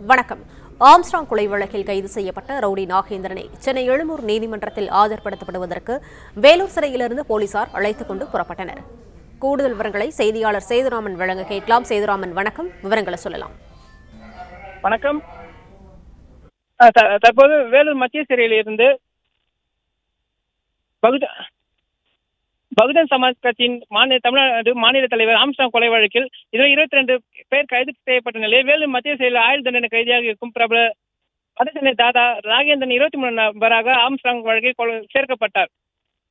வணக்கம். ஆம்ஸ்ட்ராங் கொலை வழக்கில் கைது செய்யப்பட்ட ரவுடி நாகேந்திரனை சென்னை எழும்பூர் நீதிமன்றத்தில் ஆஜர்படுத்தப்படுவதற்கு வேலூர் சிறையிலிருந்து போலீசார் அழைத்துக் கொண்டு புறப்பட்டனர். கூடுதல் விவரங்களை செய்தியாளர் சேதுராமன் வழங்க கேட்கலாம். சேதுராமன், வணக்கம். விவரங்களை சொல்லலாம். வணக்கம். தற்போது வேலூர் மத்திய சிறையில் இருந்து பகுஜன் சமாஜ் கட்சியின் தமிழ்நாடு மாநில தலைவர் ஆம்ஸ்ட்ராங் கொலை வழக்கில் இதுவரை 22 பேர் கைது செய்யப்பட்ட நிலையில் வேலூர் மத்திய சிறையில் ஆயுள் தண்டனை கைதியாக இருக்கும் பிரபல வடசென்னை தாதா நாகேந்திரன் 23 நபராக ஆம்ஸ்ட்ராங் வழக்கில் சேர்க்கப்பட்டார்.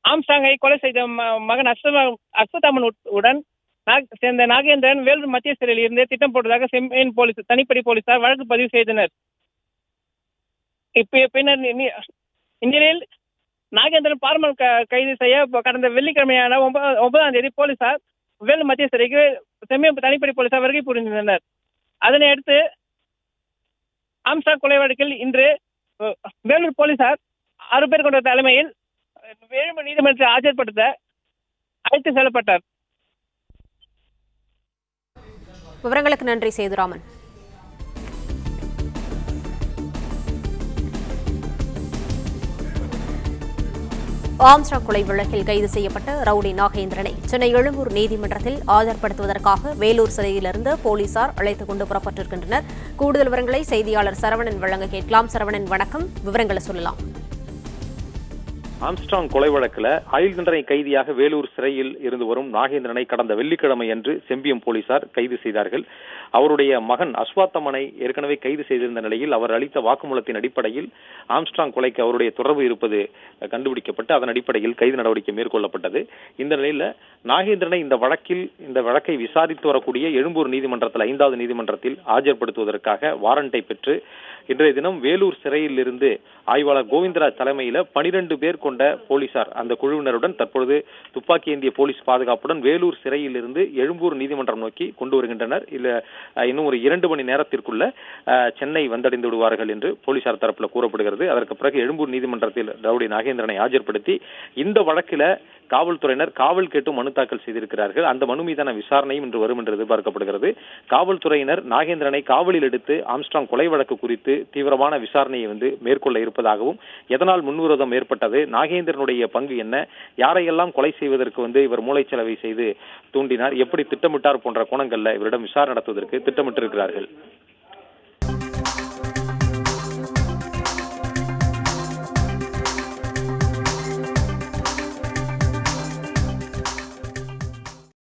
ஆம்ஸ்ட்ராங்கை கொலை செய்த மகன் அஸ்வத்தாமன் உடன் சேர்ந்த நாகேந்திரன் வேலூர் மத்திய சிறையில் இருந்தே திட்டம் போட்டதாக செம்பியன் தனிப்படை போலீசார் வழக்கு பதிவு செய்தனர். பின்னர் இந்நிலையில் நாகேந்திரன் பார்மல் கைது செய்ய கடந்த வெள்ளிக்கிழமையான 9ஆம் தேதி போலீசார் வேலூர் மத்திய சிறைக்கு செம்பியன் தனிப்படை போலீசார் வருகை புரிந்தனர். அதனை அடுத்து ஆம்ஸ்ட்ராங் கொலை வழக்கில் இன்று வேலூர் போலீசார் 6 பேர் கொண்ட தலைமையில் எழும்பூர் நீதிமன்றத்தில் ஆஜர்படுத்த அழைத்து செல்லப்பட்டார். விவரங்களுக்கு நன்றி சேதுராமன். ஆம்ஸ்ட்ராங் கொலை வழக்கில் கைது செய்யப்பட்ட ரவுடி நாகேந்திரனை சென்னை எழும்பூர் நீதிமன்றத்தில் ஆஜர்படுத்துவதற்காக வேலூர் சிறையிலிருந்து போலீசார் அழைத்துக் கொண்டு புறப்பட்டிருக்கின்றனர். கூடுதல் விவரங்களை செய்தியாளர் சரவணன் வழங்க கேட்கலாம். சரவணன், வணக்கம். விவரங்களை சொல்லலாம். ஆம்ஸ்ட்ராங் கொலை வழக்கில் ஆயுள் தண்டனை கைதியாக வேலூர் சிறையில் இருந்து வரும் நாகேந்திரனை கடந்த வெள்ளிக்கிழமை அன்று செம்பியம் போலீசார் கைது செய்தார்கள். அவருடைய மகன் அஸ்வத்தாமனை ஏற்கனவே கைது செய்திருந்த நிலையில் அவர் அளித்த வாக்குமூலத்தின் அடிப்படையில் ஆம்ஸ்ட்ராங் கொலைக்கு அவருடைய தொடர்பு இருப்பது கண்டுபிடிக்கப்பட்டு அதன் அடிப்படையில் கைது நடவடிக்கை மேற்கொள்ளப்பட்டது. இந்த நிலையில் நாகேந்திரனை இந்த வழக்கை விசாரித்து வரக்கூடிய எழும்பூர் நீதிமன்றத்தில் 5வது நீதிமன்றத்தில் ஆஜர்படுத்துவதற்காக வாரண்டை பெற்று இன்றைய தினம் வேலூர் சிறையில் இருந்து ஆய்வாளர் கோவிந்தராஜ் தலைமையில் 12 பேர் கொண்ட போலீசார் அந்த குழுவினருடன் தற்பொழுது துப்பாக்கி ஏந்திய போலீஸ் பாதுகாப்புடன் வேலூர் சிறையில் இருந்து எழும்பூர் நீதிமன்றம் நோக்கி கொண்டு வருகின்றனர். இன்னும் ஒரு 2 மணி நேரத்திற்குள்ள சென்னை வந்தடைந்து விடுவார்கள் என்று போலீசார் தரப்பில் கூறப்படுகிறது. அதற்கு பிறகு எழும்பூர் நீதிமன்றத்தில் ரவுடி நாகேந்திரனை ஆஜர்படுத்தி இந்த வழக்கில் காவல்துறையினர் காவல் கேட்டு மனு தாக்கல் செய்திருக்கிறார்கள். அந்த மனு மீதான விசாரணையும் இன்று வரும் என்று எதிர்பார்க்கப்படுகிறது. காவல்துறையினர் நாகேந்திரனை காவலில் எடுத்து ஆம்ஸ்ட்ராங் கொலை வழக்கு குறித்து தீவிரமான விசாரணையை மேற்கொள்ள இருப்பதாகவும், எதனால் முன்விரோதம் ஏற்பட்டது, நாகேந்திரனுடைய பங்கு என்ன, யாரையெல்லாம் கொலை செய்வதற்கு இவர் மூளைச்சலவை செய்து தூண்டினார், எப்படி திட்டமிட்டார் போன்ற கோணங்கள்ல இவரிடம் விசாரணை நடத்துவதற்கு திட்டமிட்டிருக்கிறார்கள்.